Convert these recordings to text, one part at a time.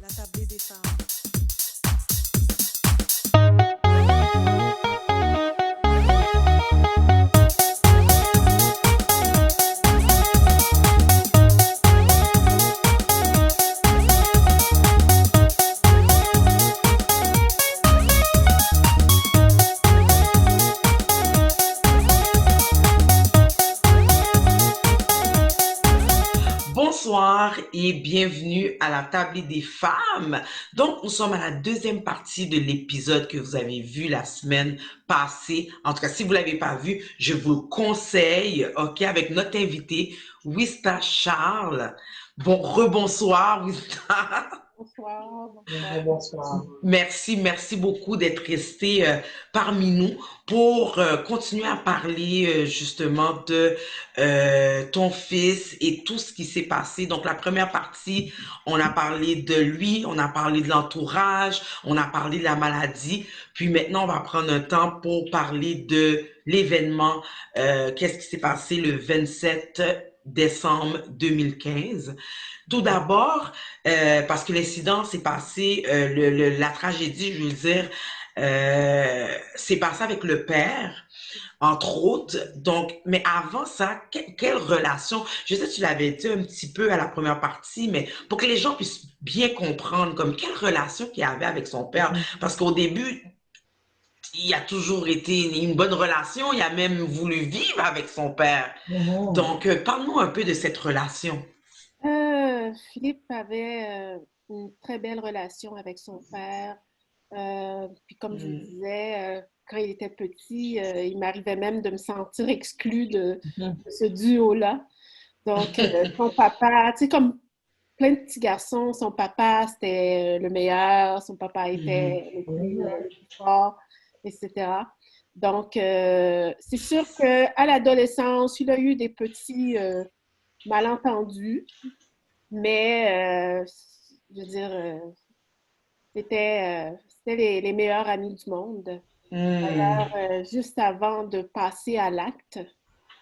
la tablée des femmes. Bonsoir et bienvenue à la table des femmes. Donc, nous sommes à la deuxième partie de l'épisode que vous avez vu la semaine passée. En tout cas, si vous l'avez pas vu, je vous le conseille, OK, avec notre invité, Wista Charles. Bon, rebonsoir, Wista. Bonsoir, bonsoir. Bonsoir. Merci beaucoup d'être resté parmi nous pour continuer à parler justement de ton fils et tout ce qui s'est passé. Donc la première partie, on a parlé de lui, on a parlé de l'entourage, on a parlé de la maladie. Puis maintenant, on va prendre un temps pour parler de l'événement, qu'est-ce qui s'est passé le 27 décembre 2015. Tout d'abord, parce que l'incident s'est passé, la tragédie, je veux dire, s'est passé avec le père, entre autres. Donc, mais avant ça, quelle relation? Je sais que tu l'avais dit un petit peu à la première partie, mais pour que les gens puissent bien comprendre, comme quelle relation qu'il avait avec son père. Parce qu'au début, il a toujours été une bonne relation. Il a même voulu vivre avec son père. Donc, parle-nous un peu de cette relation. Philippe avait une très belle relation avec son père. Puis comme je vous Mm. disais, quand il était petit, il m'arrivait même de me sentir exclue de ce duo-là. Donc, son papa, tu sais, comme plein de petits garçons, son papa, c'était le meilleur, son papa Mhm. était le plus fort, etc. Donc, c'est sûr qu'à l'adolescence, il a eu des petits malentendus. Mais, je veux dire, c'était les meilleurs amis du monde. Mm. D'ailleurs, juste avant de passer à l'acte,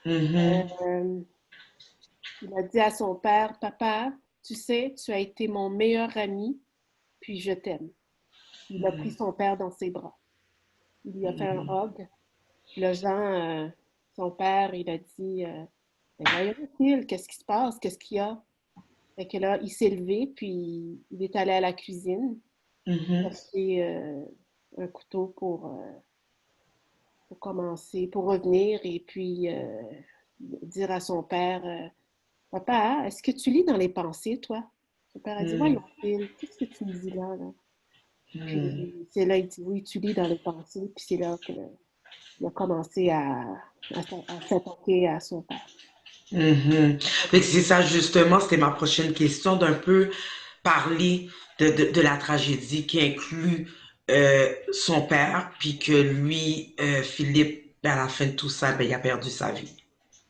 Mhm. euh, il a dit à son père, Papa, tu sais, tu as été mon meilleur ami, puis je t'aime. Il a pris son père dans ses bras. Il lui a fait un hug. Le Jean, son père, il a dit, ben voyons, Phil, qu'est-ce qui se passe? Qu'est-ce qu'il y a? Fait que là, il s'est levé, puis il est allé à la cuisine. Mhm. Chercher un couteau pour commencer, pour revenir et puis dire à son père, Papa, est-ce que tu lis dans les pensées, toi? Son père a dit, Mhm. voyons, Phil, qu'est-ce que tu me dis là, là? Mhm. Puis c'est là, il dit, oui, tu lis dans les pensées. Puis c'est là qu'il a commencé à s'attaquer à son père. Mhm. Fait que c'est ça justement, c'était ma prochaine question, d'un peu parler de la tragédie qui inclut son père, puis que lui, Philippe, à la fin de tout ça, ben, il a perdu sa vie.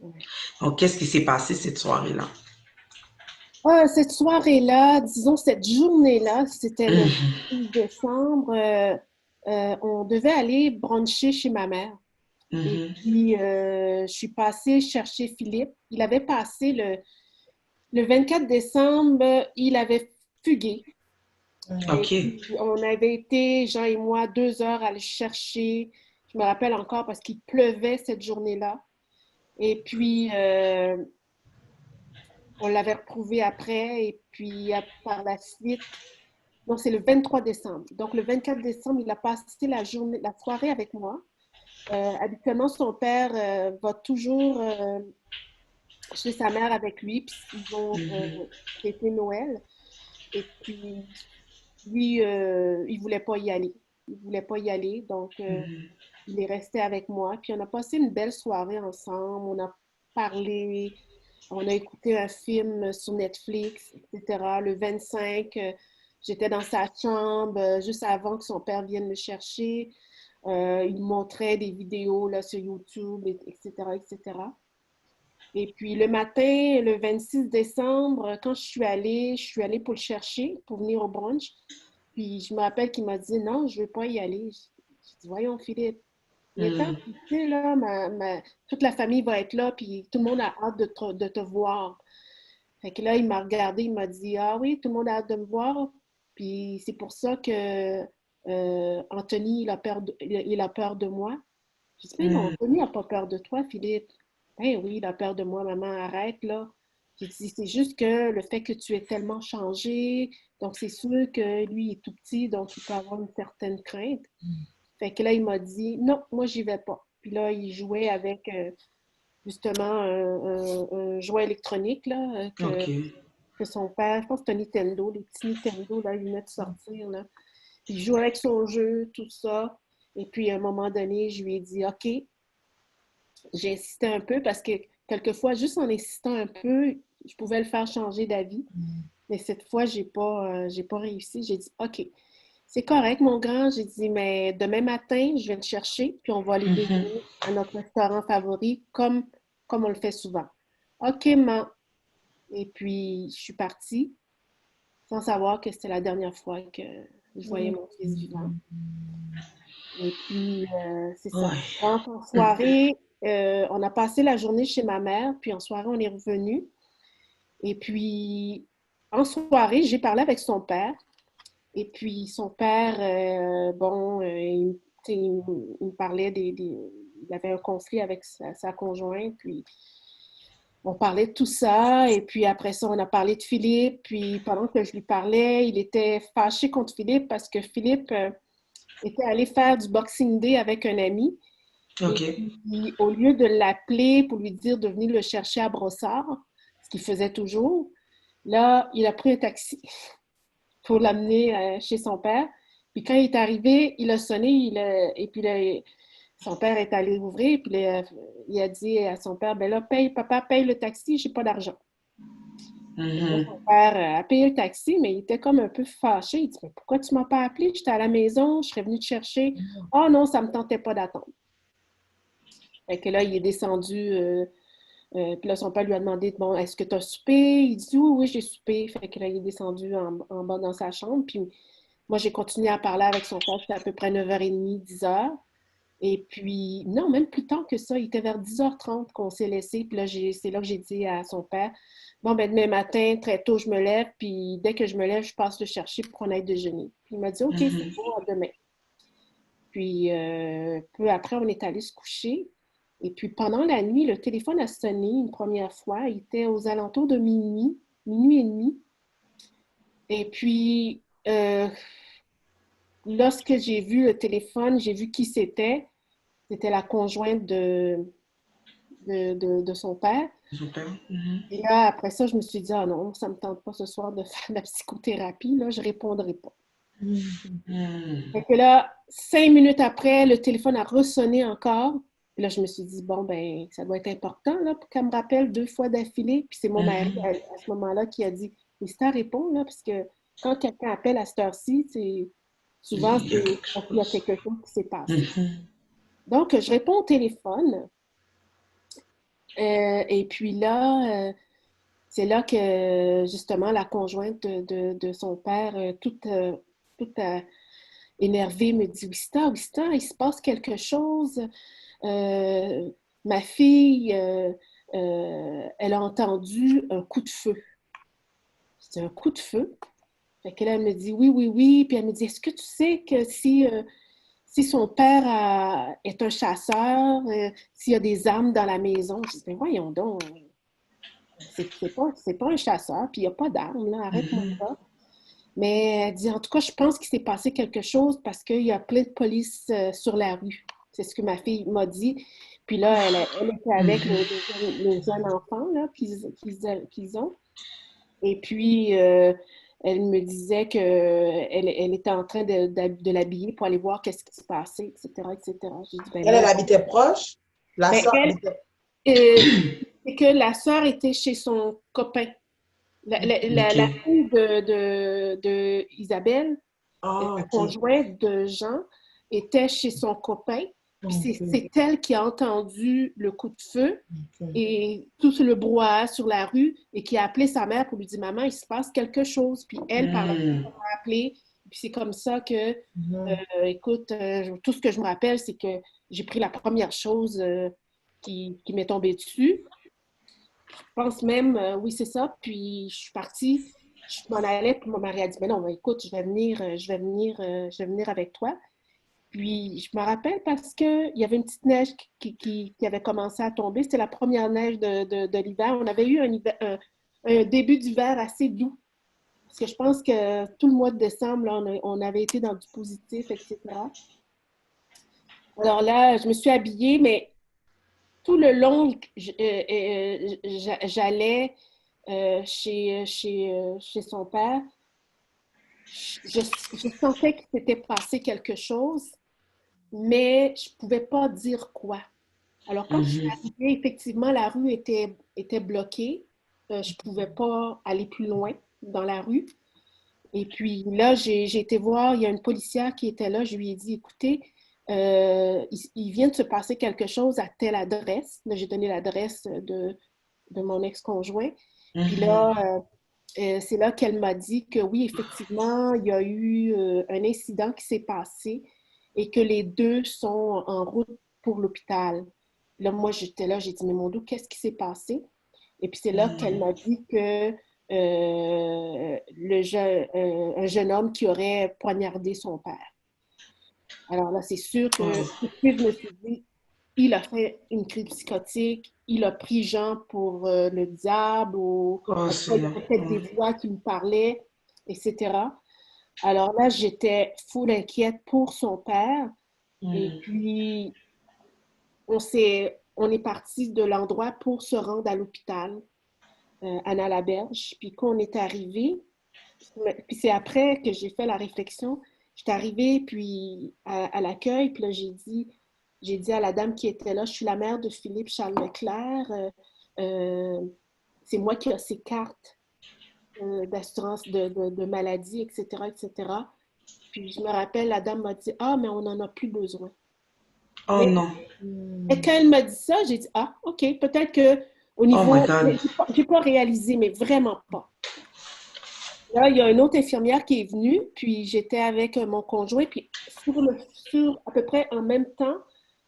Ouais. Donc, qu'est-ce qui s'est passé cette soirée-là? Cette soirée-là, disons cette journée-là, c'était le Mhm. 6 décembre, on devait aller bruncher chez ma mère. Et Mhm. puis, je suis passée chercher Philippe. Il avait passé le 24 décembre, il avait fugué. Et OK. puis, on avait été, Jean et moi, 2 heures à le chercher. Je me rappelle encore parce qu'il pleuvait cette journée-là. Et puis, on l'avait retrouvé après. Et puis, par la suite, non, c'est le 23 décembre. Donc, le 24 décembre, il a passé la soirée avec moi. Habituellement, son père va toujours chez sa mère avec lui, puis ils vont Mhm. fêter Noël. Et puis, lui, il voulait pas y aller. Il voulait pas y aller, donc Mhm. il est resté avec moi. Puis on a passé une belle soirée ensemble. On a parlé, on a écouté un film sur Netflix, etc. Le 25, j'étais dans sa chambre juste avant que son père vienne le chercher. Il montrait des vidéos là, sur YouTube, etc., etc. Et puis le matin, le 26 décembre, quand je suis allée pour le chercher, pour venir au brunch. Puis je me rappelle qu'il m'a dit non, je ne veux pas y aller. J'ai dit, voyons, Philippe, il est temps, Mhm. tu sais, là, toute la famille va être là, puis tout le monde a hâte de te voir. Fait que là, il m'a regardé, il m'a dit, ah oui, tout le monde a hâte de me voir. Puis c'est pour ça que Anthony, il a peur de moi. Je dis, mais non, Mhm. Anthony n'a pas peur de toi, Philippe. Ben oui, il a peur de moi, maman, arrête là. J'ai dit, c'est juste que le fait que tu es tellement changé, donc c'est sûr que lui il est tout petit, donc il peut avoir une certaine crainte. Fait que là, il m'a dit, non, moi, j'y vais pas. Puis là, il jouait avec justement un jouet électronique là, OK. que son père, je pense que c'est un Nintendo, les petits Nintendo, là, il venait de sortir. Là. Puis il jouait avec son jeu, tout ça. Et puis, à un moment donné, je lui ai dit, OK, j'ai insisté un peu parce que quelquefois, juste en insistant un peu, je pouvais le faire changer d'avis. Mais cette fois, j'ai pas réussi. J'ai dit, OK, c'est correct, mon grand. J'ai dit, mais demain matin, je vais te chercher, puis on va aller Mhm. déjeuner à notre restaurant favori, comme on le fait souvent. OK, maman. Et puis, je suis partie sans savoir que c'était la dernière fois que je voyais mon fils vivant. Et puis, c'est ça. Ouais. Donc, en soirée, on a passé la journée chez ma mère, puis en soirée, on est revenu. Et puis, en soirée, j'ai parlé avec son père. Et puis, son père, bon, il me parlait il avait un conflit avec sa conjointe, puis on parlait de tout ça. Et puis après ça, on a parlé de Philippe. Puis pendant que je lui parlais, il était fâché contre Philippe parce que Philippe était allé faire du Boxing Day avec un ami. Et OK. puis, au lieu de l'appeler pour lui dire de venir le chercher à Brossard, ce qu'il faisait toujours, là, il a pris un taxi pour l'amener chez son père. Puis quand il est arrivé, il a sonné, et puis là, son père est allé ouvrir, puis là, il a dit à son père, ben là, papa, paye le taxi, j'ai pas d'argent. Et là, Mhm. son père a payé le taxi, mais il était comme un peu fâché. Il dit, mais pourquoi tu m'as pas appelé? J'étais à la maison, je serais venu te chercher. Oh non, ça me tentait pas d'attendre. Fait que là, il est descendu, puis là, son père lui a demandé, bon, est-ce que tu as soupé? Il dit, oui, oui, j'ai soupé. Fait que là, il est descendu en bas dans sa chambre, puis moi, j'ai continué à parler avec son père, c'était à peu près 9h30, 10h. Et puis, non, même plus tard que ça, il était vers 10h30 qu'on s'est laissé. Puis là, c'est là que j'ai dit à son père, bon, ben demain matin, très tôt, je me lève. Puis dès que je me lève, je passe le chercher pour qu'on aille déjeuner. Puis il m'a dit, OK, c'est Mhm. beau, à demain. Puis peu après, on est allé se coucher. Et puis pendant la nuit, le téléphone a sonné une première fois. Il était aux alentours de minuit, minuit et demi. Et puis, lorsque j'ai vu le téléphone, j'ai vu qui c'était. C'était la conjointe de son père. Super. Mhm. Et là, après ça, je me suis dit, ah non, ça ne me tente pas ce soir de faire de la psychothérapie, là, je ne répondrai pas. Mhm. Fait que là, 5 minutes après, le téléphone a ressonné encore. Et là, je me suis dit, bon, ben, ça doit être important, là, pour qu'elle me rappelle 2 fois d'affilée. Puis c'est mon mari, Mhm. à ce moment-là, qui a dit, n'hésite à répondre, là, parce que quand quelqu'un appelle à cette heure-ci, c'est souvent, Il y a c'est quelque parce qu'il y a chose. quelque chose qui s'est passé. Mhm. Donc, je réponds au téléphone. Et puis là, c'est là que justement la conjointe de son père, toute énervée, me dit, Wista, il se passe quelque chose. Euh, ma fille, elle a entendu un coup de feu. C'est un coup de feu. Fait que là, elle me dit oui, oui, oui. Puis elle me dit, est-ce que tu sais que si son père est un chasseur, s'il y a des armes dans la maison? Je dis, mais voyons donc, c'est pas un chasseur, puis il n'y a pas d'armes, là, arrête-moi Mhm. ça. Mais elle dit, en tout cas, je pense qu'il s'est passé quelque chose parce qu'il y a plein de police sur la rue. C'est ce que ma fille m'a dit. Puis là, elle était avec Mhm. le jeune enfant là, qu'ils ont. Et puis, elle me disait qu'elle était en train de l'habiller pour aller voir qu'est-ce qui se passait, etc., etc. J'ai dit, ben Elle, là, elle habitait proche. La ben sœur elle, habitait. euh, c'est que la sœur était chez son copain. La OK. fille de Isabelle, Ah, la ok. conjointe de Jean, était chez son copain. Puis Ok. c'est elle qui a entendu le coup de feu Ok. et tout le brouhaha sur la rue et qui a appelé sa mère pour lui dire, Maman, il se passe quelque chose. Puis elle, par la suite, Mhm. m'a appelé. Puis c'est comme ça que, Mhm. écoute, tout ce que je me rappelle, c'est que j'ai pris la première chose qui m'est tombée dessus. Je pense même, oui, c'est ça. Puis je suis partie. je m'en allais, puis mon mari a dit, mais non, mais écoute, je vais venir avec toi. Puis je me rappelle parce qu'il y avait une petite neige qui avait commencé à tomber. C'était la première neige de l'hiver. On avait eu un début d'hiver assez doux. Parce que je pense que tout le mois de décembre, là, on avait été dans du positif, etc. Alors là, je me suis habillée, mais tout le long, j'allais chez son père. Je sentais qu'il s'était passé quelque chose, mais je ne pouvais pas dire quoi. Alors, quand je suis Mhm. arrivée, effectivement, la rue était bloquée. Je ne pouvais pas aller plus loin dans la rue. Et puis là, j'ai été voir, il y a une policière qui était là. Je lui ai dit, écoutez, il vient de se passer quelque chose à telle adresse. Là, j'ai donné l'adresse de mon ex-conjoint. Puis Mhm. là, c'est là qu'elle m'a dit que oui, effectivement, il y a eu un incident qui s'est passé et que les deux sont en route pour l'hôpital. Là, moi, j'étais là, j'ai dit, mais mon Dieu, qu'est-ce qui s'est passé? Et puis c'est là qu'elle m'a dit que un jeune homme qui aurait poignardé son père. Alors là, c'est sûr que Oh, tout de suite, je me suis dit, il a fait une crise psychotique, il a pris Jean pour le diable, ou oh, en tout cas, il y Seigneur. avait peut-être des voix qui me parlaient, etc. Alors là, j'étais full inquiète pour son père. Et Mhm. puis, on est parti de l'endroit pour se rendre à l'hôpital, Anna Laberge. Puis quand on est arrivé, puis c'est après que j'ai fait la réflexion. J'étais arrivée puis à l'accueil, puis là j'ai dit à la dame qui était là, je suis la mère de Philippe Charles Leclerc. Euh, c'est moi qui ai ses cartes d'assurance de maladie, etc., etc. Puis je me rappelle, la dame m'a dit, ah, mais on n'en a plus besoin. Oh Mais non. et quand elle m'a dit ça, j'ai dit, ah, OK, peut-être que au Oh my niveau, God. j'ai pas réalisé, mais vraiment pas. Là, il y a une autre infirmière qui est venue, puis j'étais avec mon conjoint, puis sur à peu près en même temps,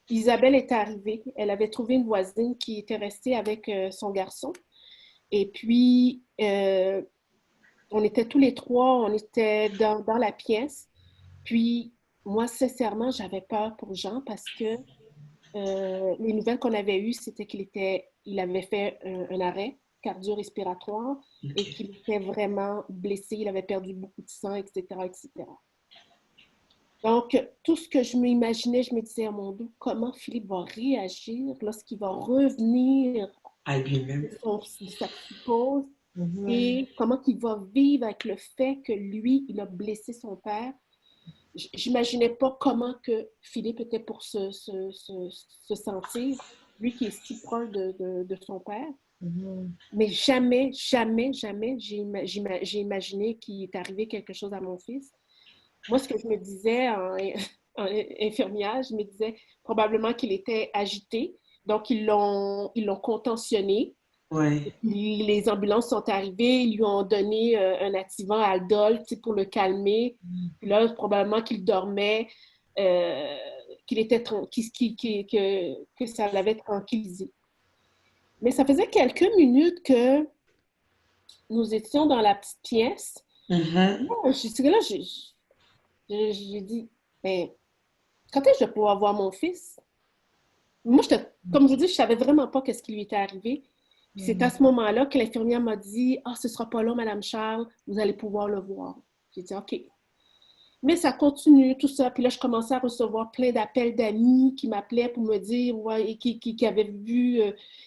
Isabelle est arrivée. Elle avait trouvé une voisine qui était restée avec son garçon. Et puis, on était tous les trois, on était dans la pièce. Puis, moi, sincèrement, j'avais peur pour Jean parce que les nouvelles qu'on avait eues, c'était il avait fait un arrêt cardio-respiratoire et Ok. qu'il était vraiment blessé, il avait perdu beaucoup de sang, etc., etc. Donc, tout ce que je m'imaginais, je me disais, oh mon Dieu, comment Philippe va réagir lorsqu'il va revenir À lui-même. de sa psychose Mhm. et comment il va vivre avec le fait que lui, il a blessé son père. J'imaginais pas comment que Philippe était pour se sentir, lui qui est si proche de son père. Mhm. Mais jamais, jamais, jamais, j'ai imaginé qu'il est arrivé quelque chose à mon fils. Moi, ce que je me disais en infirmière, je me disais probablement qu'il était agité. Donc, ils l'ont contentionné. Et Ouais. puis, les ambulances sont arrivées, ils lui ont donné un activant Aldol, tu sais, pour le calmer. Puis là, probablement qu'il dormait, euh, qu'il était que ça l'avait tranquillisé. Mais ça faisait quelques minutes que nous étions dans la petite pièce. Mhm. Là, j'ai dit, ben, quand est-ce que je vais pouvoir voir mon fils? Moi, comme je vous dis, je ne savais vraiment pas ce qui lui était arrivé. Puis c'est à ce Mhm. moment-là que l'infirmière m'a dit, ah, ce ne sera pas long, Madame Charles, vous allez pouvoir le voir. J'ai dit, OK. Mais ça continue, tout ça. Puis là, je commençais à recevoir plein d'appels d'amis qui m'appelaient pour me dire, ouais, et qui avaient vu,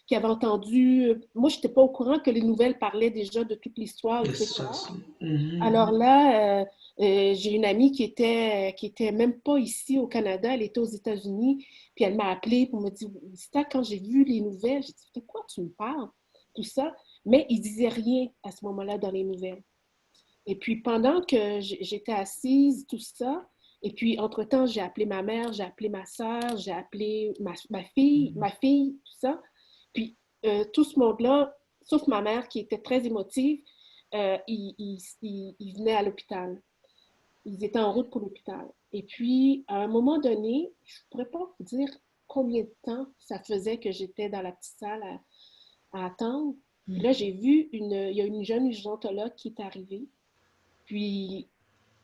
qui avaient entendu. Moi, je n'étais pas au courant que les nouvelles parlaient déjà de toute l'histoire, De etc. situation. Mhm. Alors là, j'ai une amie qui était même pas ici au Canada, elle était aux États-Unis, puis elle m'a appelée pour me dire, Zita, quand j'ai vu les nouvelles, j'ai dit, de quoi tu me parles? Tout ça. Mais il disait rien à ce moment-là dans les nouvelles. Et puis pendant que j'étais assise, tout ça, et puis entre-temps, j'ai appelé ma mère, j'ai appelé ma soeur, j'ai appelé ma fille, tout ça. Puis tout ce monde-là, sauf ma mère qui était très émotive, ils venaient à l'hôpital. Ils étaient en route pour l'hôpital. Et puis, à un moment donné, je ne pourrais pas vous dire combien de temps ça faisait que j'étais dans la petite salle à attendre, Puis là, j'ai vu il y a une jeune urgentologue qui est arrivée. Puis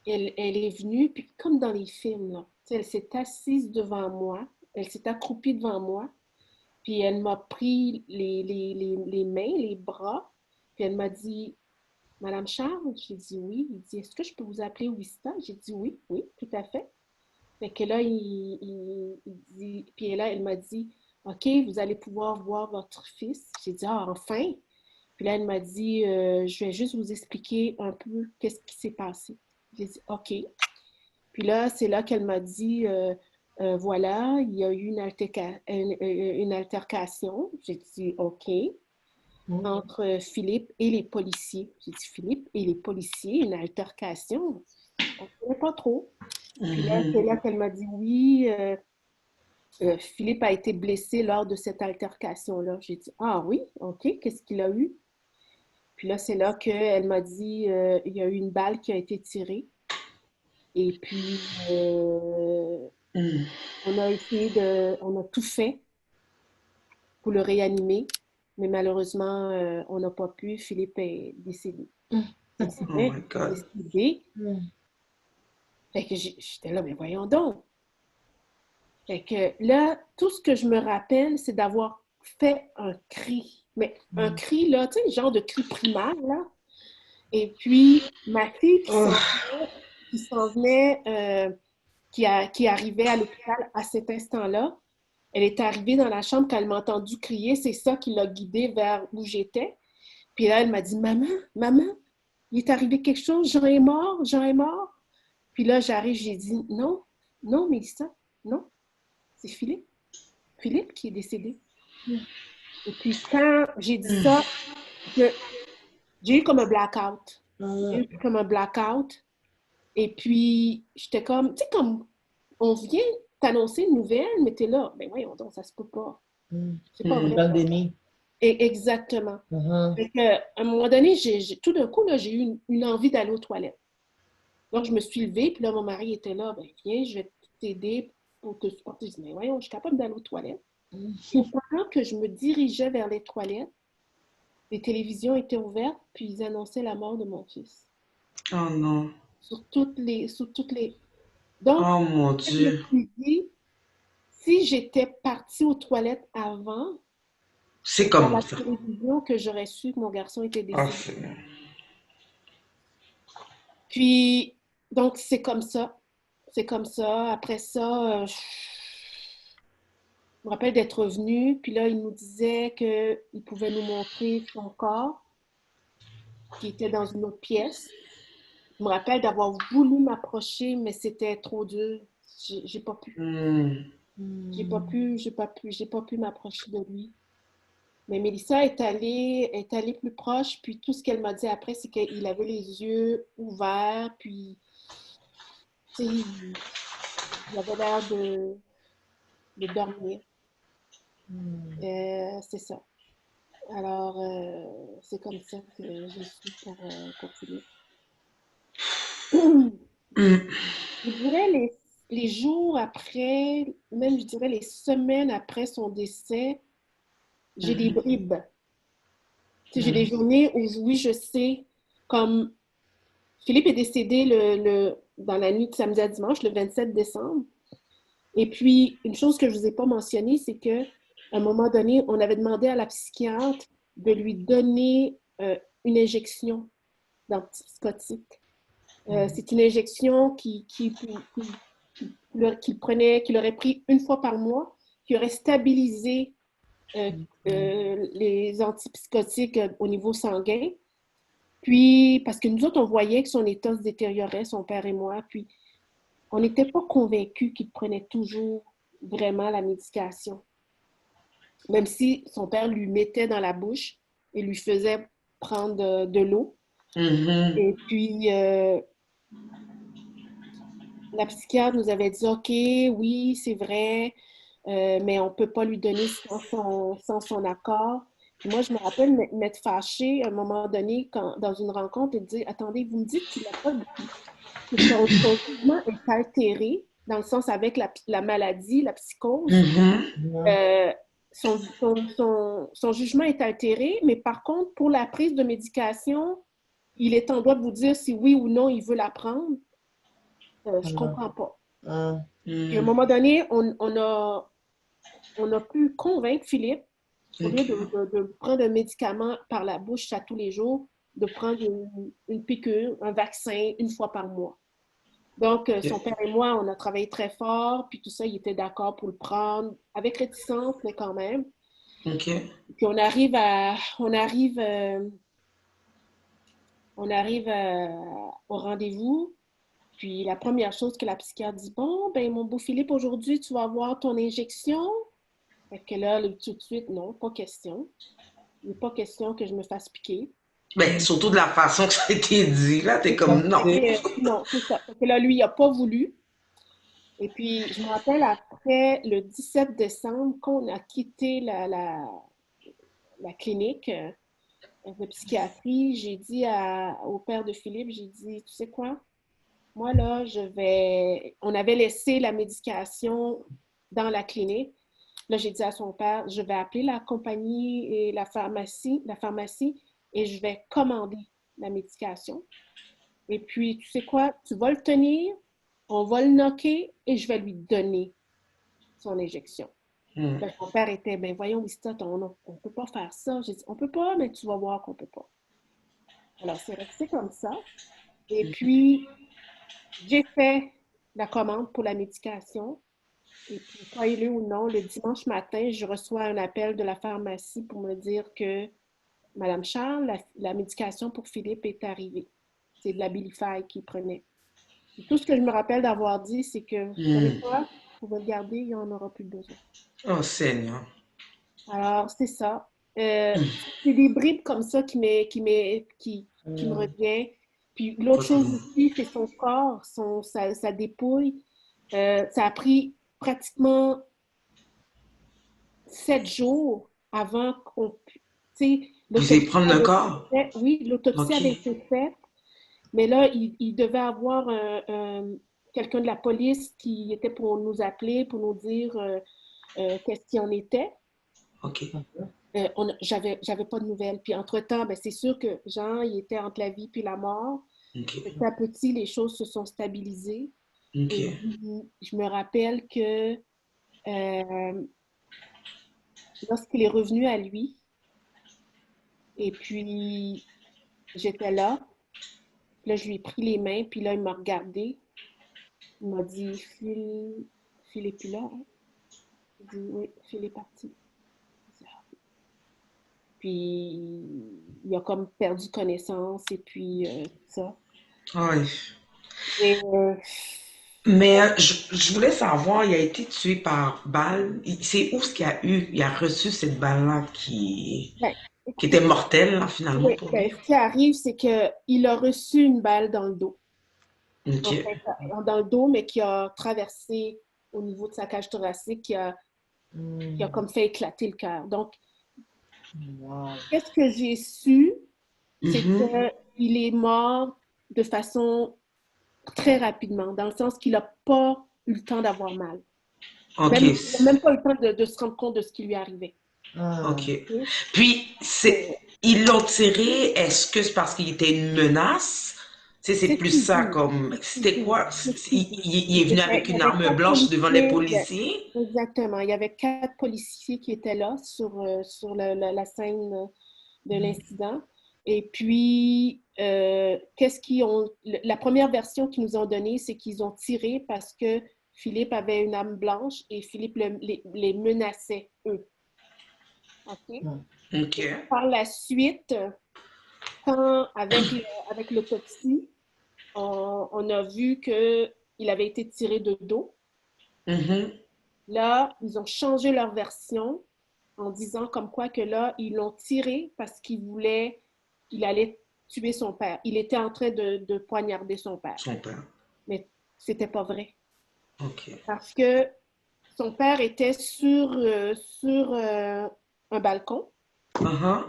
elle est venue, puis comme dans les films, là, elle s'est assise devant moi, elle s'est accroupie devant moi, puis elle m'a pris les mains, les bras, puis elle m'a dit, Madame Charles, j'ai dit oui. Il dit, est-ce que je peux vous appeler Wista? J'ai dit oui, oui, tout à fait. Fait que là, il dit, puis là, elle m'a dit, OK, vous allez pouvoir voir votre fils. J'ai dit, ah, enfin. Puis là, elle m'a dit, je vais juste vous expliquer un peu qu'est-ce qui s'est passé. J'ai dit, OK. Puis là, c'est là qu'elle m'a dit, voilà, il y a eu une altercation. J'ai dit, OK, entre Philippe et les policiers. J'ai dit, Philippe et les policiers, une altercation? On ne savait pas trop. Puis là, c'est là qu'elle m'a dit, oui, Philippe a été blessé lors de cette altercation-là. J'ai dit, ah oui, OK, qu'est-ce qu'il a eu? Puis là, c'est là qu'elle m'a dit, il y a eu une balle qui a été tirée. Et puis, on a tout fait pour le réanimer, mais malheureusement, on n'a pas pu. Philippe est décédé. Oh my God. Décédé. Fait que j'étais là, mais voyons donc. Fait que là, tout ce que je me rappelle, c'est d'avoir fait un cri. Mais un cri, là, tu sais, genre de cri primaire, là. Et puis, ma fille qui arrivait à l'hôpital à cet instant-là, elle est arrivée dans la chambre quand elle m'a entendu crier. C'est ça qui l'a guidée vers où j'étais. Puis là, elle m'a dit, maman, maman, il est arrivé quelque chose, Jean est mort, Jean est mort. Puis là, j'arrive, j'ai dit, non, non, Mélissa, non, c'est Philippe. Philippe qui est décédé. Et puis quand j'ai dit ça, j'ai eu comme un blackout. J'ai eu comme un blackout. Et puis, j'étais comme, tu sais, comme on vient t'annoncer une nouvelle, mais t'es là, ben voyons donc, ça se peut pas. C'est pas vrai. Pandémie. Et exactement. Fait que, à un moment donné, tout d'un coup, là, j'ai eu une envie d'aller aux toilettes. Donc, je me suis levée, puis là, mon mari était là, ben viens, je vais t'aider pour te supporter. Je dis, mais voyons, je suis capable d'aller aux toilettes. Et pendant que je me dirigeais vers les toilettes, les télévisions étaient ouvertes, puis ils annonçaient la mort de mon fils. Oh non. Sur toutes les... Donc, Oh mon je me Dieu. suis dit, si j'étais partie aux toilettes avant, C'est c'est à comme la ça. télévision que j'aurais su que mon garçon était Oh, décédé. Seigneur. Puis, donc, c'est comme ça. C'est comme ça. Après ça, je me rappelle d'être revenue. Puis là, il nous disait qu'il pouvait nous montrer son corps, qui était dans une autre pièce. Je me rappelle d'avoir voulu m'approcher, mais c'était trop dur. J'ai pas pu. J'ai pas pu m'approcher de lui. Mais Mélissa est allée plus proche, puis tout ce qu'elle m'a dit après, c'est qu'il avait les yeux ouverts, puis tu sais, il avait l'air de dormir. C'est ça. Alors, c'est comme ça que je suis pour Philippe. Je dirais les jours après, même je dirais les semaines après son décès, j'ai des bribes. Tu sais, j'ai des journées où, oui, je sais, comme Philippe est décédé dans la nuit de samedi à dimanche, le 27 décembre. Et puis, une chose que je ne vous ai pas mentionnée, c'est qu'à un moment donné, on avait demandé à la psychiatre de lui donner une injection d'antipsychotique. C'est une injection qu'il aurait pris une fois par mois, qui aurait stabilisé les antipsychotiques au niveau sanguin. Puis, parce que nous autres, on voyait que son état se détériorait, son père et moi, puis on n'était pas convaincus qu'il prenait toujours vraiment la médication. Même si son père lui mettait dans la bouche et lui faisait prendre de l'eau. Et puis, la psychiatre nous avait dit, OK, oui, c'est vrai, mais on ne peut pas lui donner sans son accord. Puis moi, je me rappelle m'être fâchée à un moment donné dans une rencontre et de dire, attendez, vous me dites qu'il n'a pas que son jugement est altéré, dans le sens avec la maladie, la psychose. son jugement est altéré, mais par contre, pour la prise de médication, il est en droit de vous dire si oui ou non il veut la prendre. Je ne comprends pas. Et à un Hmm. moment donné, on a pu convaincre Philippe, au lieu OK. de prendre un médicament par la bouche à tous les jours, de prendre une piqûre, un vaccin une fois par mois. Donc, son père et moi, on a travaillé très fort, puis tout ça, il était d'accord pour le prendre, avec réticence, mais quand même. OK. Puis on arrive au rendez-vous. Puis la première chose que la psychiatre dit, bon, ben mon beau Philippe, aujourd'hui, tu vas avoir ton injection. Fait que là, tout de suite, non, pas question. Il n'est pas question que je me fasse piquer. Ben, surtout de la façon que ça a été dit, là, t'es C'est ça. comme non. Non, c'est ça. Fait que là, lui, il n'a pas voulu. Et puis, je me rappelle après le 17 décembre, quand on a quitté la clinique de psychiatrie, j'ai dit au père de Philippe, j'ai dit, tu sais quoi? Moi, là, on avait laissé la médication dans la clinique. Là, j'ai dit à son père, je vais appeler la compagnie et la pharmacie, et je vais commander la médication. Et puis, tu sais quoi? Tu vas le tenir, on va le knocker et je vais lui donner son injection. Hmm. Ben, son père était, ben voyons, Wista, on ne peut pas faire ça. J'ai dit, on peut pas, mais tu vas voir qu'on peut pas. Alors, c'est resté comme ça. Et puis, j'ai fait la commande pour la médication. Et puis, croyez-le ou non, le dimanche matin, je reçois un appel de la pharmacie pour me dire que Madame Charles, la médication pour Philippe est arrivée. C'est de la Abilify qu'il prenait. Et tout ce que je me rappelle d'avoir dit, c'est que, vous savez Hmm. quoi, vous pouvez le garder, il n'y en aura plus besoin. Oh, Seigneur. Alors, c'est ça. C'est des bribes comme ça qui me revient. Puis l'autre chose aussi, c'est son corps, sa dépouille. Ça a pris pratiquement 7 jours avant qu'on... Tu sais, Vous allez prendre le corps? oui, l'autopsie OK. avait été faite, mais là, il devait avoir quelqu'un de la police qui était pour nous appeler, pour nous dire qu'est-ce qu'il en était. OK. J'avais pas de nouvelles. Puis entre-temps, ben, c'est sûr que Jean, il était entre la vie puis la mort. OK. Petit à petit, les choses se sont stabilisées. Et OK. puis, je me rappelle que lorsqu'il est revenu à lui, et puis j'étais là, je lui ai pris les mains, puis là, il m'a regardé. Il m'a dit, Phil est plus là, hein? J'ai dit, oui, Phil est parti. Puis, il a comme perdu connaissance, et puis ça. Ouais. Et, Mais je voulais savoir, il a été tué par balle. C'est où ce qu'il a eu? Il a reçu cette balle-là ben, qui était écoutez, mortelle, là, finalement, oui, pour ben, lui. ce qui arrive, c'est qu'il a reçu une balle dans le dos. OK. En fait, dans le dos, mais qui a traversé au niveau de sa cage thoracique, qui a comme fait éclater le cœur. Donc, qu'est-ce que j'ai su, c'est Mhm. qu'il est mort de façon très rapidement, dans le sens qu'il n'a pas eu le temps d'avoir mal. OK. Même, il n'a même pas eu le temps de se rendre compte de ce qui lui arrivait. OK. Ok? Puis, ils l'ont tiré, est-ce que c'est parce qu'il était une menace? Tu sais, c'est C'est ce plus qu'il ça dit. comme, C'est ce qu'il c'était dit. quoi? C'est ce qu'il dit. Il est venu avec Il y une avait arme quatre blanche devant les policiers. policiers? Exactement. Il y avait 4 policiers qui étaient là sur la scène de l'incident. Et puis, la première version qu'ils nous ont donnée, c'est qu'ils ont tiré parce que Philippe avait une arme blanche et Philippe les menaçait, eux. OK? OK. Par la suite, avec l'autopsie, on a vu qu'il avait été tiré de dos. Mhm. Là, ils ont changé leur version en disant comme quoi que là, ils l'ont tiré parce il allait tuer son père. Il était en train de poignarder son père. Son père. Mais c'était pas vrai. OK. Parce que son père était sur un balcon Uh-huh.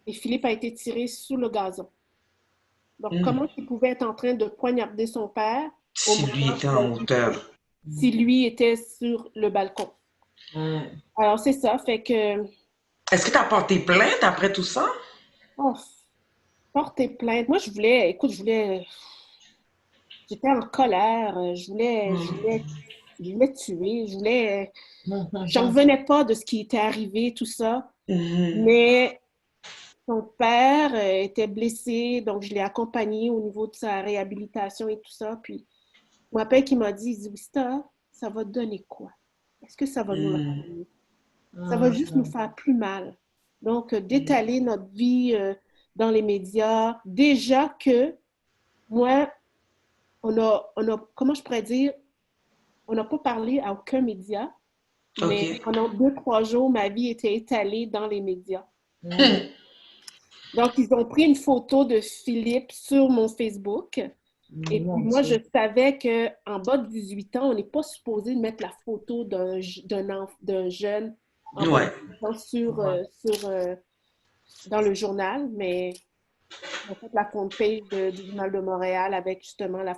et Philippe a été tiré sous le gazon. Donc, Hmm. comment il pouvait être en train de poignarder son père au Si lui moment était où en hauteur. si lui était sur le balcon? Mm. Alors, c'est ça, fait que, Est-ce que tu as porté plainte après tout ça? oh, porter plainte. Moi, écoute, j'étais en colère, je voulais tuer, j'en revenais pas de ce qui était arrivé, tout ça. Mhm. Mais son père était blessé, donc je l'ai accompagné au niveau de sa réhabilitation et tout ça. Puis, je me rappelle qu'il m'a dit, il dit, Wista, ça va donner quoi? Est-ce que ça va nous rendre Mhm. mieux? Ça va juste nous Mm. faire plus mal. Donc, d'étaler notre vie dans les médias, déjà que moi, comment je pourrais dire, on n'a pas parlé à aucun média, mais OK. pendant 2, 3 jours, ma vie était étalée dans les médias. Mm. Donc, ils ont pris une photo de Philippe sur mon Facebook. Et puis, Mon moi, je Dieu. savais qu'en bas de 18 ans, on n'est pas supposé mettre la photo d'un jeune en bas de Ouais. 18 ans Ouais. dans le journal, mais en fait, la front page du Journal de Montréal avec justement une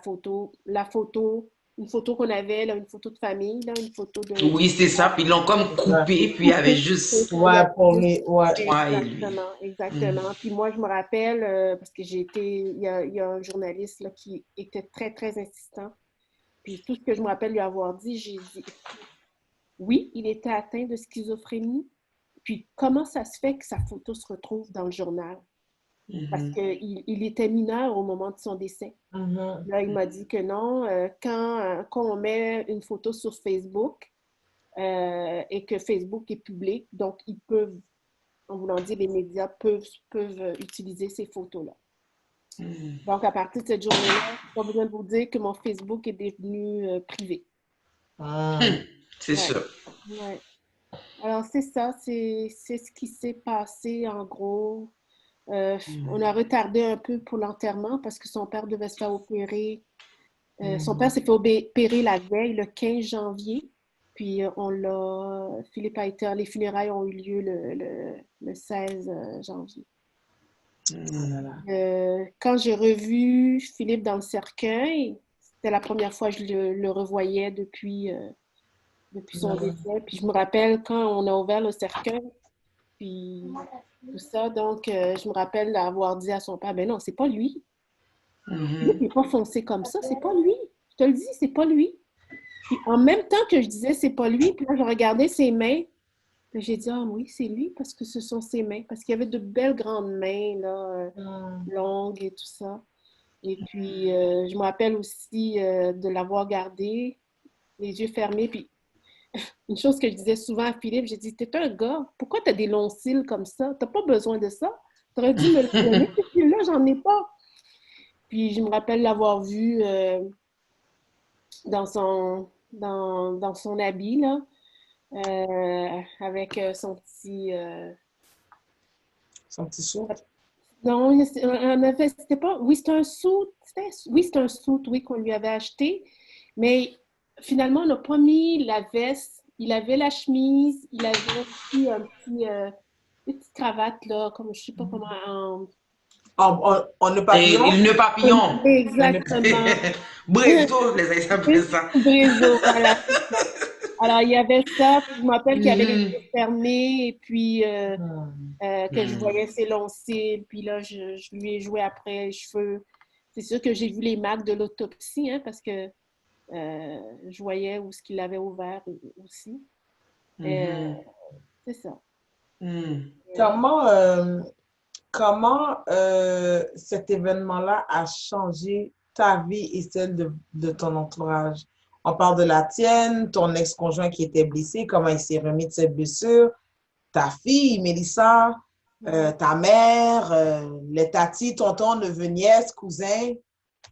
photo qu'on avait, là, une photo de famille, là, une photo de Oui, c'est ça. Puis ils l'ont comme Ouais, coupé, puis il y avait coupée. juste Il y ouais, a pour juste les. Ouais. toi et lui. exactement, Mhm. exactement. Puis moi, je me rappelle, parce que il y a un journaliste là, qui était très, très insistant. Puis tout ce que je me rappelle lui avoir dit, j'ai dit, oui, il était atteint de schizophrénie. Puis comment ça se fait que sa photo se retrouve dans le journal? Parce Mhm. qu'il était mineur au moment de son décès. Mhm. Là, il m'a dit que non, quand on met une photo sur Facebook et que Facebook est public, donc ils peuvent, en voulant dire, les médias peuvent utiliser ces photos-là. Mhm. Donc, à partir de cette journée-là, pas besoin de vous dire que mon Facebook est devenu privé. Mm. C'est Ouais, ça. ouais. Alors, c'est ça, c'est ce qui s'est passé en gros. On a retardé un peu pour l'enterrement parce que son père devait se faire opérer. Son père Mhm. s'est fait opérer la veille, le 15 janvier. Puis Philippe a été, les funérailles ont eu lieu le 16 janvier. Oh Mhm. là là. Quand j'ai revu Philippe dans le cercueil, c'était la première fois que je le revoyais depuis son Mhm. décès. Puis je me rappelle quand on a ouvert le cercueil, puis tout ça. Donc, je me rappelle avoir dit à son père, ben non, c'est pas lui. Philippe Mhm. n'est pas foncé comme ça, c'est pas lui. Je te le dis, c'est pas lui. Puis en même temps que je disais c'est pas lui, puis là, je regardais ses mains. Puis j'ai dit, ah oui, c'est lui parce que ce sont ses mains. Parce qu'il y avait de belles grandes mains, là, Mm. longues et tout ça. Et puis, je me rappelle aussi de l'avoir gardé, les yeux fermés. Puis une chose que je disais souvent à Philippe, j'ai dit, t'es un gars, pourquoi t'as des longs cils comme ça? T'as pas besoin de ça. T'aurais dû me le donner, ce cils-là, j'en ai pas. Puis je me rappelle l'avoir vu dans son habit, là, avec son petit... Son petit souffle. non, c'était pas... Oui, c'était un sou. Oui, c'était un sou, oui, qu'on lui avait acheté. Mais finalement, on n'a pas mis la veste. Il avait la chemise. Il avait aussi une petite cravate, là, comme je sais pas comment... En le Et papillon. le nœud papillon. En le- Exactement. Brésil, les Haïtiens appellent ça. Brésil, voilà, c'est ça. Alors, il y avait ça, puis je me rappelle qu'il avait les Mhm. yeux fermés, et puis Mm. que je Mhm. voyais ses longs cils, puis là, je lui ai joué après les cheveux. C'est sûr que j'ai vu les marques de l'autopsie, hein, parce que je voyais où ce qu'il avait ouvert aussi. Euh, Mhm. c'est ça. Mhm. Comment, comment cet événement-là a changé ta vie et celle de ton entourage? On parle de la tienne, ton ex-conjoint qui était blessé, comment il s'est remis de cette blessure, ta fille, Mélissa, Ouais. ta mère, les tatis, tonton, neveu, nièce, cousin.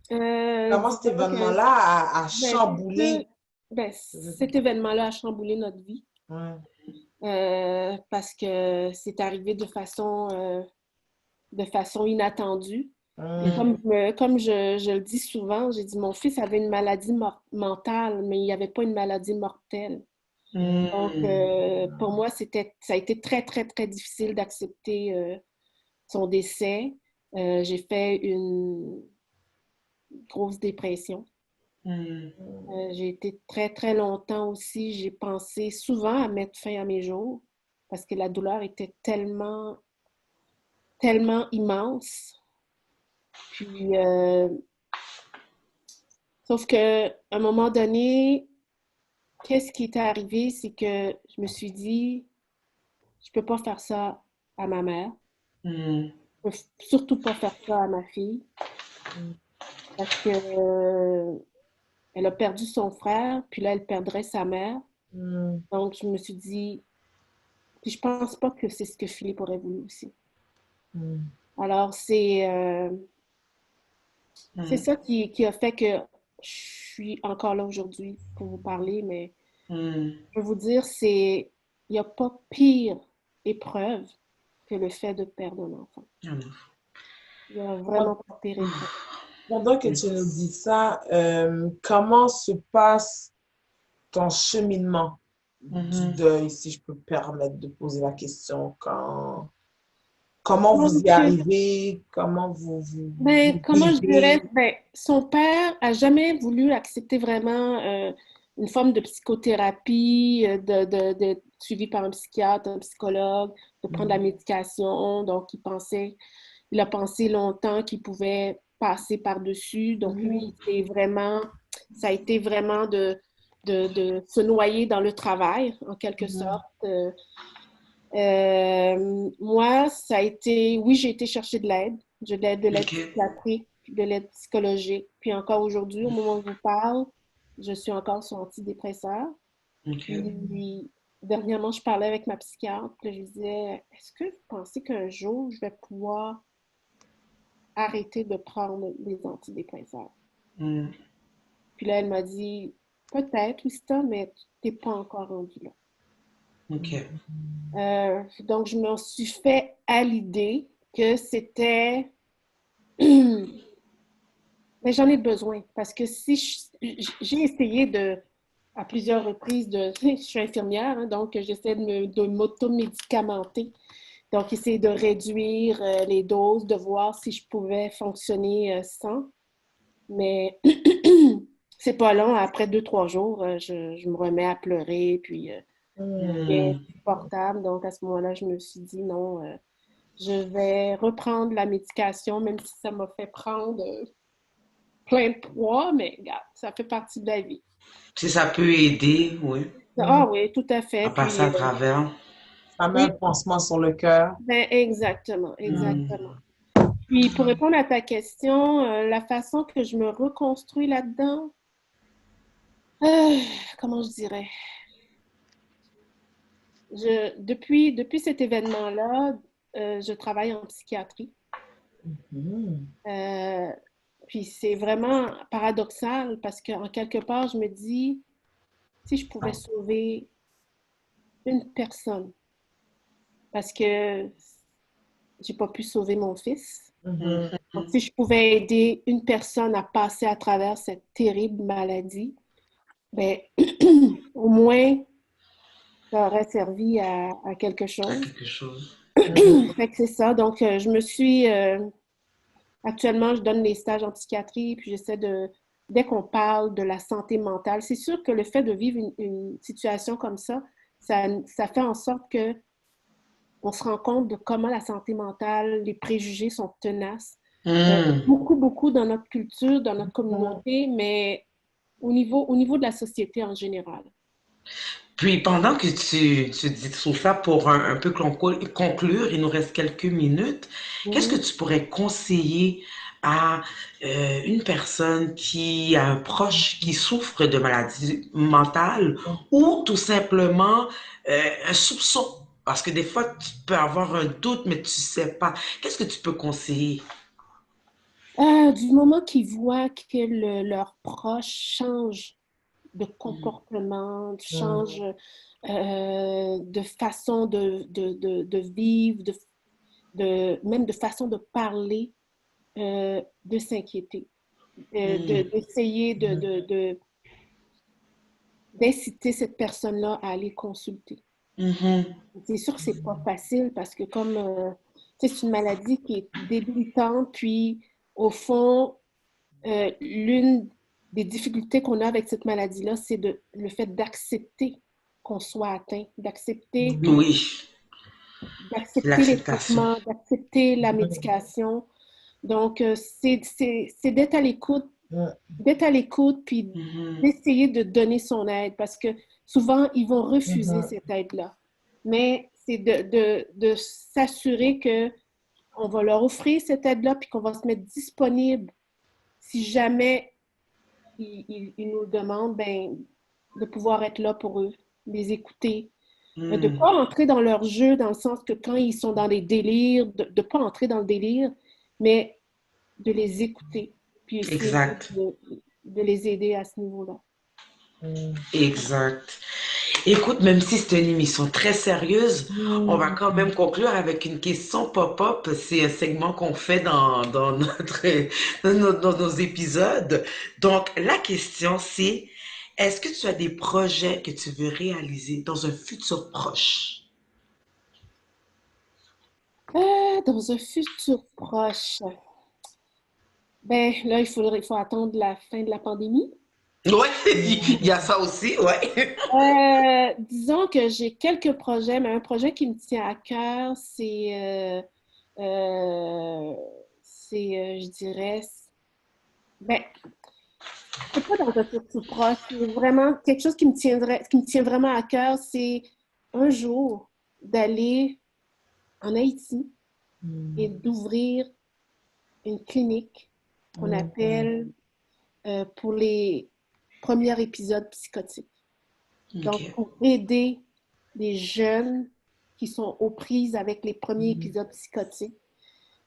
Comment cet Disons que événement-là a ben, chamboulé? cet événement-là a chamboulé notre vie Ouais. parce que c'est arrivé de façon inattendue. Et Hum, comme je le dis souvent, j'ai dit mon fils avait une maladie mentale, mais il n'y avait pas une maladie mortelle. Donc, Mhm. pour moi, ça a été très, très, très difficile d'accepter son décès. J'ai fait une grosse dépression. Mm. J'ai été très, très longtemps aussi, j'ai pensé souvent à mettre fin à mes jours parce que la douleur était tellement, tellement immense. Puis, sauf que à un moment donné, qu'est-ce qui était arrivé, c'est que je me suis dit, je peux pas faire ça à ma mère. Mm. Je peux surtout pas faire ça à ma fille parce que elle a perdu son frère, puis là, elle perdrait sa mère. Mm. Donc, je me suis dit, puis je pense pas que c'est ce que Philippe aurait voulu aussi. Mm. Alors, c'est Mm. ça qui a fait que je suis encore là aujourd'hui pour vous parler, mais Mm. je veux vous dire, il n'y a pas pire épreuve que le fait de perdre un enfant. Mm. Il n'y a vraiment pas pire épreuve. Pendant que tu nous dis ça, comment se passe ton cheminement du Mhm. deuil, si je peux me permettre de poser la question, comment vous y arrivez, comment Ben, vous comment je dirais, vivez? ben, son père a jamais voulu accepter vraiment une forme de psychothérapie, suivi par un psychiatre, un psychologue, de prendre la Mm. médication. Donc, il a pensé longtemps qu'il pouvait passer par-dessus. Donc, lui, Mm. ça a été vraiment de se noyer dans le travail, en quelque Mm. sorte. Moi, ça a été, oui, j'ai été chercher de l'aide OK. psychiatrique, de l'aide psychologique. Puis encore aujourd'hui, au moment où je vous parle, je suis encore sur antidépresseur. OK. Puis dernièrement, je parlais avec ma psychiatre, puis je lui disais, est-ce que vous pensez qu'un jour, je vais pouvoir arrêter de prendre les antidépresseurs? Mm. Puis là, elle m'a dit, peut-être, Wista, mais tu n'es pas encore rendu là. OK. Donc, je me suis fait à l'idée que c'était mais j'en ai besoin parce que si j'ai essayé à plusieurs reprises je suis infirmière, hein, donc j'essaie de m'auto-médicamenter. Donc, essayer de réduire les doses, de voir si je pouvais fonctionner sans. Mais c'est pas long. Après 2, 3 jours, je me remets à pleurer, puis c'est Mm. insupportable. Donc, à ce moment-là, je me suis dit non, je vais reprendre la médication, même si ça m'a fait prendre plein de poids, mais regarde, ça fait partie de la vie. Si ça peut aider, oui, Mm. Ah oui, tout à à fait. passer Puis, à travers. Ça met un oui, pansement sur le cœur. ben, exactement, Mm. exactement. Puis, pour répondre à ta question, la façon que je me reconstruis là-dedans, euh, comment je dirais? Depuis cet événement-là, je travaille en psychiatrie. Mm. Euh, puis c'est vraiment paradoxal parce qu'en quelque part, je me dis, si je pouvais sauver une personne, parce que j'ai pas pu sauver mon fils. Mhm. Donc, si je pouvais aider une personne à passer à travers cette terrible maladie, ben, au moins, ça aurait servi à quelque À chose. quelque chose. Mhm. Fait que c'est ça. Donc, actuellement, je donne des stages en psychiatrie, puis dès qu'on parle de la santé mentale, c'est sûr que le fait de vivre une situation comme ça fait en sorte que on se rend compte de comment la santé mentale, les préjugés sont tenaces. Mm. Beaucoup, beaucoup dans notre culture, dans notre communauté, mais au niveau de la société en général. Puis pendant que tu dis tout ça pour un peu conclure, il nous reste quelques minutes, qu'est-ce que Mhm. tu pourrais conseiller à une personne qui a un proche qui souffre de maladie mentale ou tout simplement un soupçon? Parce que des fois, tu peux avoir un doute, mais tu sais pas. Qu'est-ce que tu peux conseiller? Du moment qu'ils voient que leur proche change de Mm. comportement, Mm. change de façon de vivre, même de façon de parler, de s'inquiéter, Mm. d'essayer d'inciter cette personne-là à aller consulter. Mhm. C'est sûr que c'est pas facile parce que comme c'est une maladie qui est débilitante, puis au fond, l'une des difficultés qu'on a avec cette maladie-là, c'est le fait d'accepter qu'on soit atteint, d'accepter Oui, d'accepter les l'acceptation. traitements, d'accepter la médication. Donc, c'est d'être à l'écoute, puis Mhm. d'essayer de donner son aide, parce que souvent, ils vont refuser cette aide-là. Mais c'est de s'assurer qu'on va leur offrir cette aide-là, puis qu'on va se mettre disponible si jamais ils nous le demandent, ben, de pouvoir être là pour eux, les écouter, de ne pas entrer dans leur jeu, dans le sens que quand ils sont dans des délires, de ne pas entrer dans le délire, mais de les écouter, puis essayer Exact, de les aider à ce niveau-là. exact. Écoute, même si c'est une émission très sérieuse, on va quand même conclure avec une question pop-up. C'est un segment qu'on fait dans nos épisodes. Donc, la question, c'est, est-ce que tu as des projets que tu veux réaliser dans un futur proche? Dans un futur proche, ben là, il faut attendre la fin de la pandémie. Ouais, il y a ça aussi, ouais. Disons que j'ai quelques projets, mais un projet qui me tient à cœur, euh, je dirais, ben, c'est pas dans un futur proche, c'est vraiment quelque chose qui me tient vraiment à cœur, c'est un jour d'aller en Haïti et d'ouvrir une clinique qu'on appelle pour les premiers épisodes psychotiques. Donc, Ok. pour aider les jeunes qui sont aux prises avec les premiers épisodes psychotiques.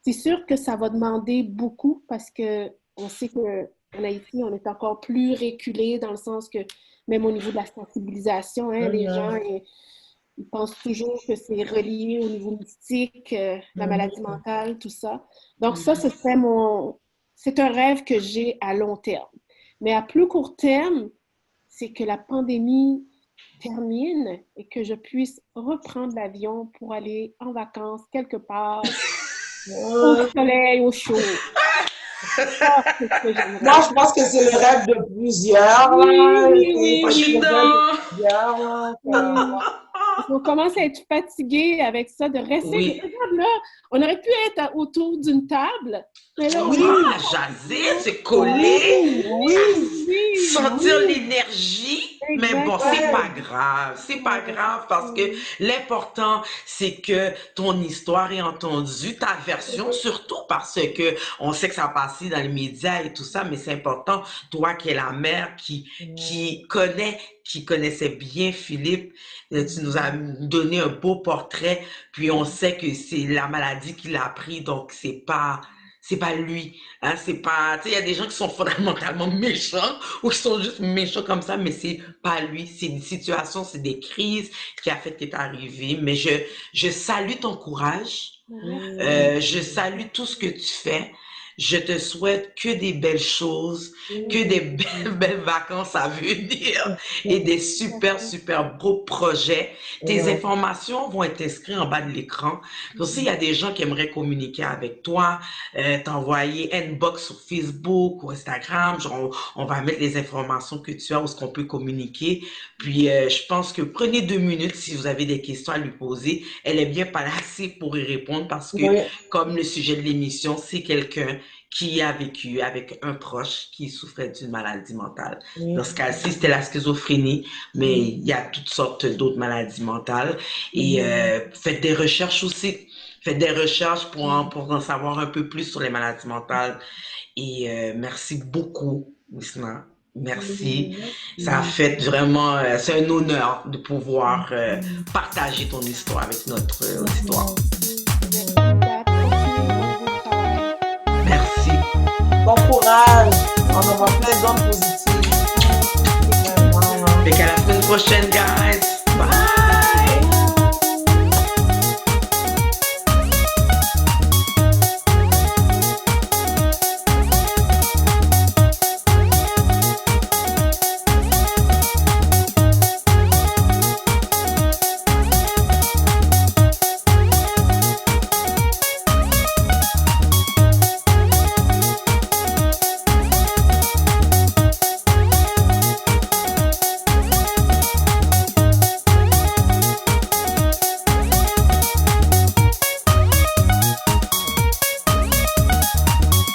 C'est sûr que ça va demander beaucoup parce qu'on sait qu'en Haïti, on est encore plus reculé dans le sens que même au niveau de la sensibilisation, hein, les gens ils pensent toujours que c'est relié au niveau mystique, la maladie mentale, tout ça. Donc ça, c'est un rêve que j'ai à long terme. Mais à plus court terme, c'est que la pandémie termine et que je puisse reprendre l'avion pour aller en vacances quelque part, au soleil, au chaud. Ça, c'est ce que Moi, j'aimerais. je pense que c'est le rêve de plusieurs, Oui, là. oui, C'est oui, Je c'est suis le oui, rêve de dans. plusieurs, là. oui. Parce qu'on commence à être fatigué avec ça, de rester. Oui. Regarde là, on aurait pu être autour d'une table, mais là, on est Oui, Ah, jaser, se oui, coller. oui, oui, Sentir oui, l'énergie, mais bon, c'est exactement. pas ouais. grave. C'est pas grave parce que l'important, c'est que ton histoire est entendue, ta version, surtout parce que on sait que ça a passé dans les médias et tout ça, mais c'est important, toi qui es la mère, qui connaissait bien Philippe, tu nous as donné un beau portrait, puis on sait que c'est la maladie qui l'a pris, donc c'est pas lui. Hein, c'est pas, tu sais, il y a des gens qui sont fondamentalement méchants ou qui sont juste méchants comme ça, mais c'est pas lui. C'est une situation, c'est des crises qui a fait que t'es arrivé. Mais je salue ton courage. Merci. Je salue tout ce que tu fais. Je te souhaite que des belles choses, que des belles vacances à venir et des super, Merci. super beaux projets. Tes Ouais. informations vont être inscrites en bas de l'écran. Aussi, il y a des gens qui aimeraient communiquer avec toi, t'envoyer inbox sur Facebook ou Instagram. Genre, on va mettre les informations que tu as où est-ce qu'on peut communiquer. Puis, je pense que prenez 2 minutes si vous avez des questions à lui poser. Elle est bien placée pour y répondre parce que, Ouais. comme le sujet de l'émission, c'est quelqu'un qui a vécu avec un proche qui souffrait d'une maladie mentale. Dans ce cas-ci, c'était la schizophrénie, mais il y a toutes sortes d'autres maladies mentales. Et faites des recherches aussi. Faites des recherches pour en savoir un peu plus sur les maladies mentales. Et merci beaucoup, Wisna. Merci. Ça a fait vraiment, c'est un honneur de pouvoir partager ton histoire avec notre auditoire. Merci, Kat. Continuez votre beau travail. Merci. Bon courage. On envoie plein d'ondes positives. Merci. Vraiment, Fait là. qu'à la semaine prochaine, guys.